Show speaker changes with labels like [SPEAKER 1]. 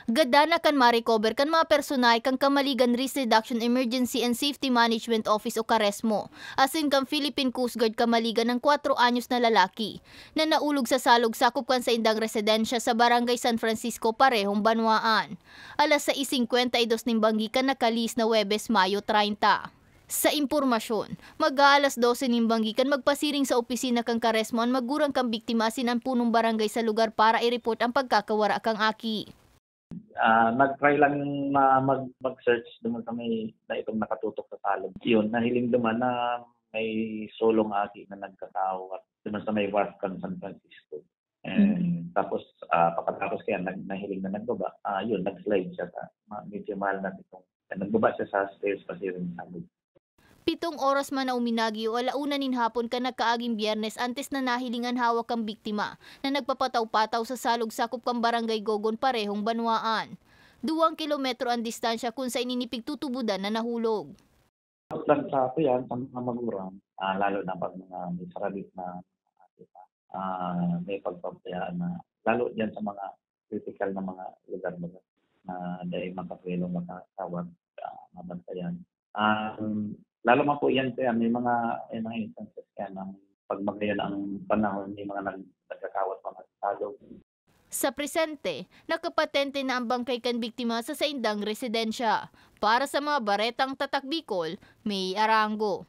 [SPEAKER 1] Gadana kan ma-recover kan mga personay kan Kamaligan Risk Reduction Emergency and Safety Management Office o Karesmo. Asin kan Philippine Coast Guard Kamaligan ng 4 anyos na lalaki na naulog sa salog sakop kan sa indang residensya sa Barangay San Francisco, Parehong, Banwaan. Alas 6:52 ning banggikan nakalis na Huwebes, Mayo 30. Sa impormasyon, mag-aalas 12 ning banggikan magpasiring sa opisina kang Karesmo ang magurang kang biktima asin ang punong barangay sa lugar para i-report ang pagkakawara kang aki.
[SPEAKER 2] Nag-try lang na mag-search doon sa may na itong nakatutok sa salog. Yun, nahiling duman na may solong aki na nagkatao at doon sa may Wharf San Francisco. Tapos pagkatapos kaya nahiling na nagbaba, yun, nag-slide siya sa medyo mahal na itong nagbaba siya sa stairs kasi rin salog.
[SPEAKER 1] 7 oras man na uminagi o 1:00 nin hapon ka nagkaaging Biyernes antes na nahilingan hawak kang biktima na nagpapataw-pataw sa salog sakop kang Barangay Gogon, Parehong, Banwaan. 2 kilometro ang distansya kung sa ininipig tutubudan na nahulog.
[SPEAKER 2] Lang sa ito yan, sa mga magulang, lalo na pag mga may sarabit na may pagpabayaan na, lalo dyan sa mga critical na mga lugar na dahil makapwelo, makakawag, mabantayan. Lalo man po yan, may mga instances kaya ng pag magayon ang panahon, may mga nagkakawat pa magsalog.
[SPEAKER 1] Sa presente, nakapatente na ang bangkay kan biktima sa saindang residensya. Para sa mga baretang tatak Bicol, May Arango.